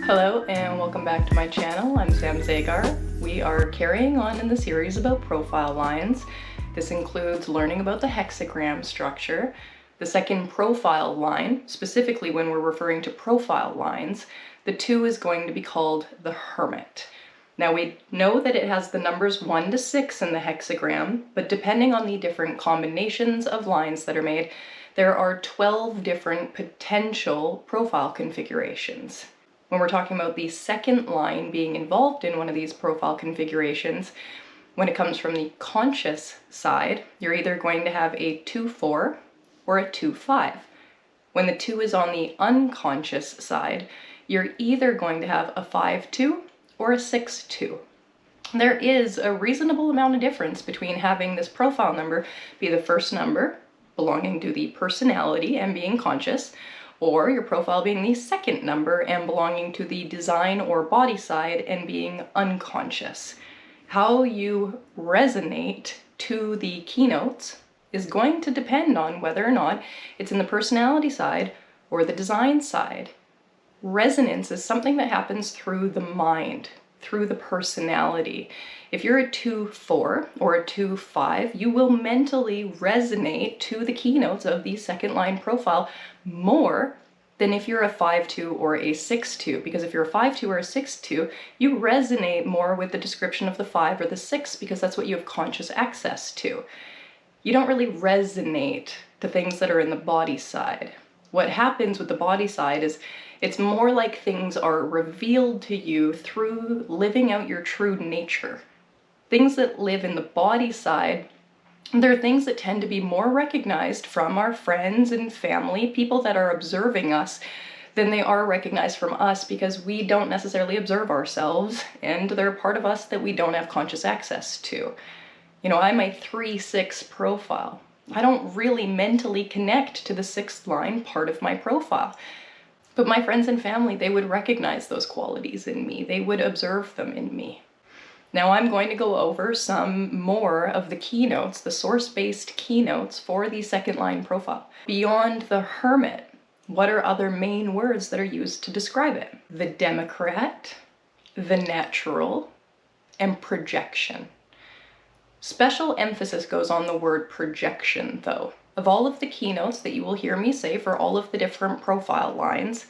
Hello and welcome back to my channel. I'm Sam Zagar. We are carrying on in the series about profile lines. This includes learning about the hexagram structure. The second profile line, specifically when we're referring to profile lines, the 2 is going to be called the Hermit. Now we know that it has the numbers 1 to 6 in the hexagram, but depending on the different combinations of lines that are made, there are 12 different potential profile configurations. When we're talking about the second line being involved in one of these profile configurations, when it comes from the conscious side, you're either going to have a 2-4 or a 2-5. When the 2 is on the unconscious side, you're either going to have a 5-2 or a 6-2. There is a reasonable amount of difference between having this profile number be the first number, belonging to the personality and being conscious, or your profile being the second number and belonging to the design or body side and being unconscious. How you resonate to the keynotes is going to depend on whether or not it's in the personality side or the design side. Resonance is something that happens through the mind, through the personality. If you're a 2-4 or a 2-5, you will mentally resonate to the keynotes of the second line profile more than if you're a 5-2 or a 6-2, because if you're a 5-2 or a 6-2, you resonate more with the description of the 5 or the 6 because that's what you have conscious access to. You don't really resonate to things that are in the body side. What happens with the body side is it's more like things are revealed to you through living out your true nature. Things that live in the body side, they're things that tend to be more recognized from our friends and family, people that are observing us, than they are recognized from us because we don't necessarily observe ourselves and they're a part of us that we don't have conscious access to. You know, I'm a 3-6 profile. I don't really mentally connect to the 6th line part of my profile. But my friends and family, they would recognize those qualities in me. They would observe them in me. Now I'm going to go over some more of the keynotes, the source-based keynotes for the second line profile. Beyond the Hermit, what are other main words that are used to describe it? The Democrat, the Natural, and projection. Special emphasis goes on the word projection, though. Of all of the keynotes that you will hear me say for all of the different profile lines,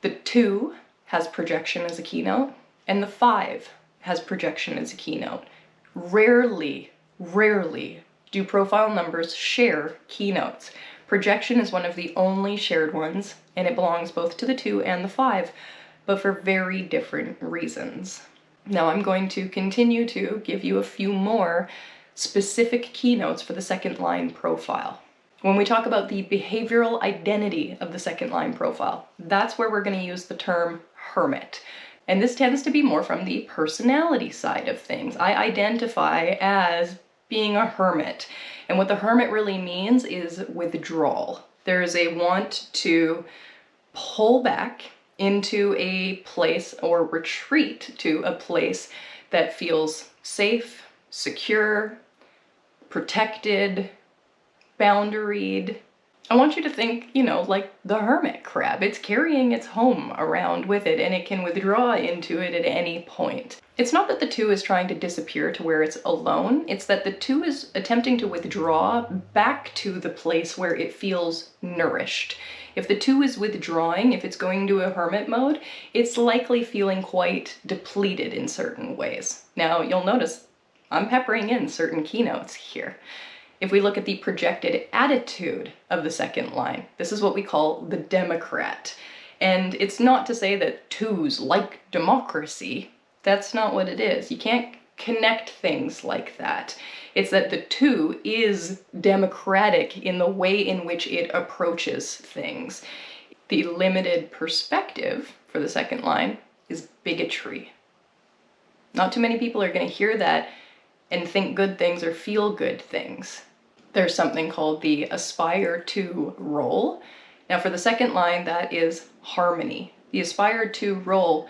the 2 has projection as a keynote, and the 5 has projection as a keynote. Rarely do profile numbers share keynotes. Projection is one of the only shared ones, and it belongs both to the 2 and the 5, but for very different reasons. Now I'm going to continue to give you a few more specific keynotes for the second line profile. When we talk about the behavioral identity of the second line profile, that's where we're going to use the term hermit. And this tends to be more from the personality side of things. I identify as being a hermit. And what the hermit really means is withdrawal. There is a want to pull back into a place or retreat to a place that feels safe, secure, protected, boundaried. I want you to think, you know, like the hermit crab. It's carrying its home around with it and it can withdraw into it at any point. It's not that the 2 is trying to disappear to where it's alone. It's that the 2 is attempting to withdraw back to the place where it feels nourished. If the 2 is withdrawing, if it's going to a hermit mode, it's likely feeling quite depleted in certain ways. Now, you'll notice I'm peppering in certain keynotes here. If we look at the projected attitude of the second line, this is what we call the Democrat. And it's not to say that 2s like democracy. That's not what it is. You can't connect things like that. It's that the 2 is democratic in the way in which it approaches things. The limited perspective for the second line is bigotry. Not too many people are going to hear that and think good things or feel good things. There's something called the aspire to role. Now for the second line, that is harmony. The aspire to role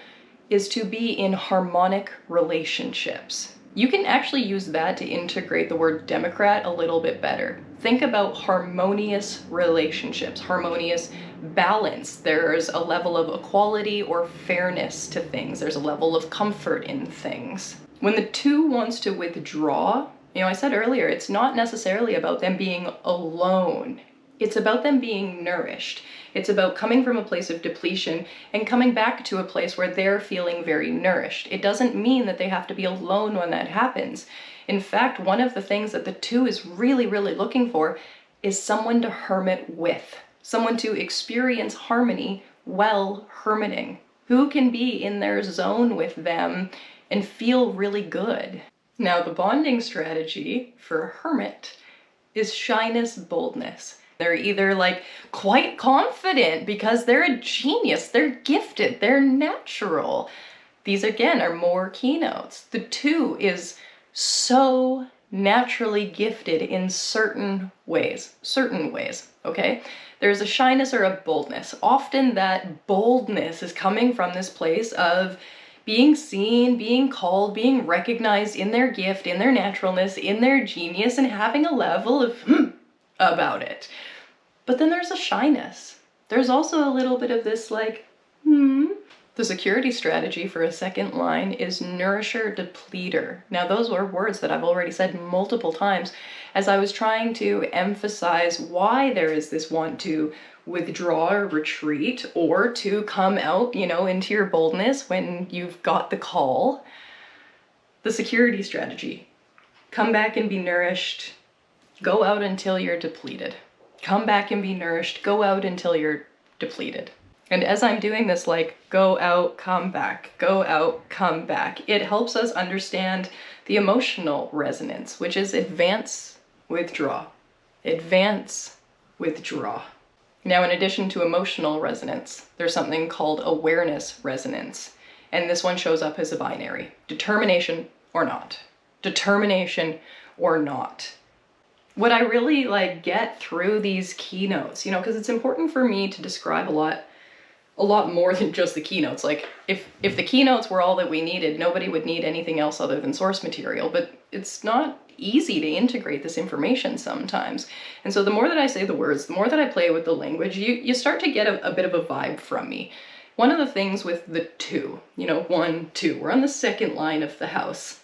is to be in harmonic relationships. You can actually use that to integrate the word Democrat a little bit better. Think about harmonious relationships, harmonious balance. There's a level of equality or fairness to things. There's a level of comfort in things. When the 2 wants to withdraw, I said earlier, it's not necessarily about them being alone. It's about them being nourished. It's about coming from a place of depletion and coming back to a place where they're feeling very nourished. It doesn't mean that they have to be alone when that happens. In fact, one of the things that the 2 is really, really looking for is someone to hermit with, someone to experience harmony while hermiting, who can be in their zone with them and feel really good. Now, the bonding strategy for a hermit is shyness, boldness. They're either like quite confident because they're a genius, they're gifted, they're natural. These again are more keynotes. The 2 is so naturally gifted in certain ways, okay? There's a shyness or a boldness. Often that boldness is coming from this place of being seen, being called, being recognized in their gift, in their naturalness, in their genius, and having a level of about it. But then there's a shyness. There's also a little bit of this like, The security strategy for a second line is nourisher, depleter. Now those were words that I've already said multiple times as I was trying to emphasize why there is this want to withdraw or retreat or to come out, into your boldness when you've got the call. The security strategy. Come back and be nourished. Go out until you're depleted. Come back and be nourished. Go out until you're depleted. And as I'm doing this, like, go out, come back, go out, come back, it helps us understand the emotional resonance, which is advance, withdraw, advance, withdraw. Now, in addition to emotional resonance, there's something called awareness resonance. And this one shows up as a binary, determination or not, determination or not. What I really get through these keynotes, because it's important for me to describe a lot more than just the keynotes. Like if the keynotes were all that we needed, nobody would need anything else other than source material, but it's not easy to integrate this information sometimes. And so the more that I say the words, the more that I play with the language, you start to get a bit of a vibe from me. One of the things with the 2, 1, 2, we're on the second line of the house.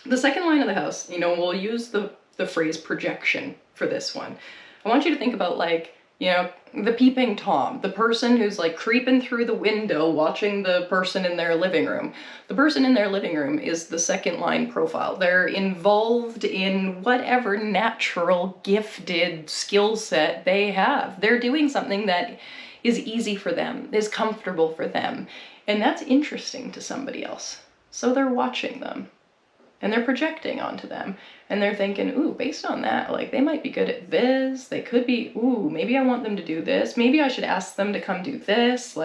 The second line of the house, we'll use the phrase projection for this one. I want you to think about the peeping Tom, the person who's creeping through the window watching the person in their living room. The person in their living room is the second line profile. They're involved in whatever natural gifted skill set they have. They're doing something that is easy for them, is comfortable for them. And that's interesting to somebody else. So they're watching them and they're projecting onto them. And they're thinking, ooh, based on that, they might be good at this. They could be, ooh, maybe I want them to do this. Maybe I should ask them to come do this.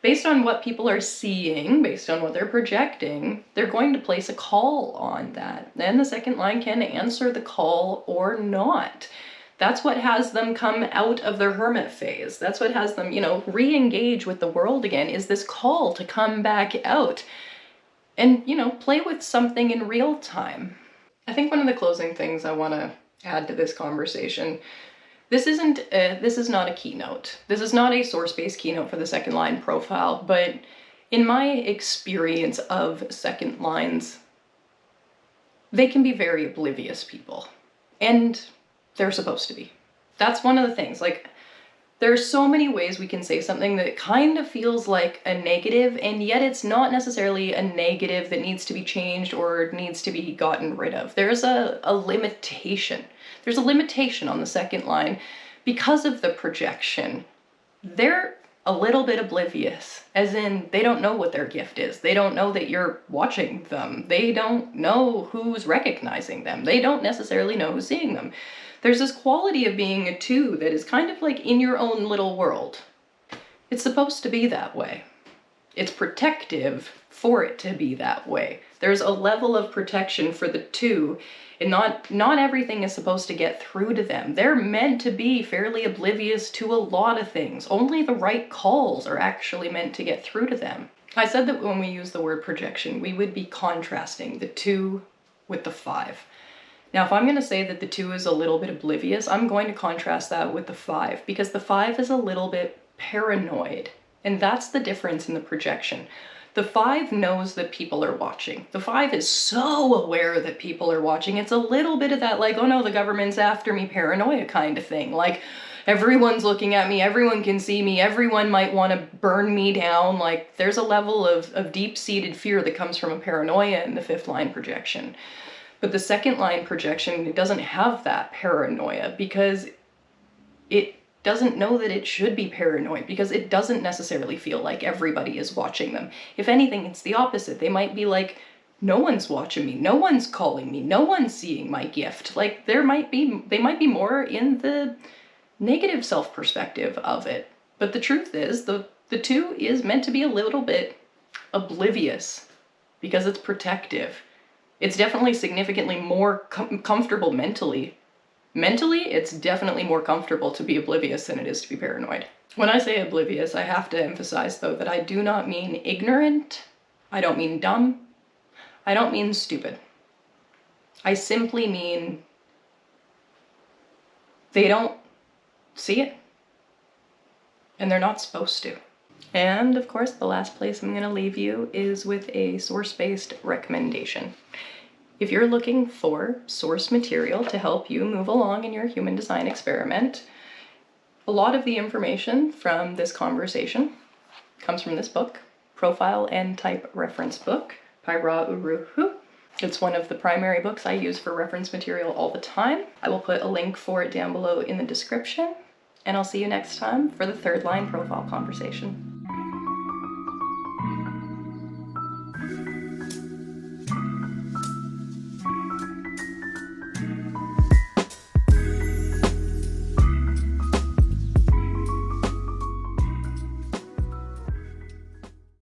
Based on what people are seeing, based on what they're projecting, they're going to place a call on that. Then the second line can answer the call or not. That's what has them come out of their hermit phase. That's what has them, re-engage with the world again, is this call to come back out and, play with something in real time. I think one of the closing things I want to add to this conversation, this is not a keynote. This is not a source-based keynote for the second line profile, but in my experience of second lines, they can be very oblivious people, and they're supposed to be. That's one of the things. There's so many ways we can say something that kind of feels like a negative, and yet it's not necessarily a negative that needs to be changed or needs to be gotten rid of. There's a limitation. There's a limitation on the second line because of the projection. They're a little bit oblivious, as in they don't know what their gift is. They don't know that you're watching them. They don't know who's recognizing them. They don't necessarily know who's seeing them. There's this quality of being a 2 that is kind of in your own little world. It's supposed to be that way. It's protective for it to be that way. There's a level of protection for the 2, and not everything is supposed to get through to them. They're meant to be fairly oblivious to a lot of things. Only the right calls are actually meant to get through to them. I said that when we use the word projection, we would be contrasting the 2 with the 5. Now, if I'm going to say that the 2 is a little bit oblivious, I'm going to contrast that with the 5, because the 5 is a little bit paranoid. And that's the difference in the projection. The 5 knows that people are watching. The 5 is so aware that people are watching. It's a little bit of that, like, oh no, the government's after me paranoia kind of thing. Like, everyone's looking at me, everyone can see me, everyone might want to burn me down. Like, there's a level of deep-seated fear that comes from a paranoia in the 5th line projection. But the 2nd line projection, it doesn't have that paranoia, because it doesn't know that it should be paranoid, because it doesn't necessarily feel like everybody is watching them. If anything, it's the opposite. They might be like, no one's watching me, no one's calling me, no one's seeing my gift. Like, they might be more in the negative self-perspective of it. But the truth is, the 2 is meant to be a little bit oblivious, because it's protective. It's definitely significantly more comfortable mentally. Mentally, it's definitely more comfortable to be oblivious than it is to be paranoid. When I say oblivious, I have to emphasize, though, that I do not mean ignorant, I don't mean dumb, I don't mean stupid. I simply mean they don't see it, and they're not supposed to. And of course, the last place I'm going to leave you is with a source-based recommendation. If you're looking for source material to help you move along in your human design experiment, a lot of the information from this conversation comes from this book, Profile and Type Reference Book by Ra Uru Hu. It's one of the primary books I use for reference material all the time. I will put a link for it down below in the description, and I'll see you next time for the 3rd line profile conversation.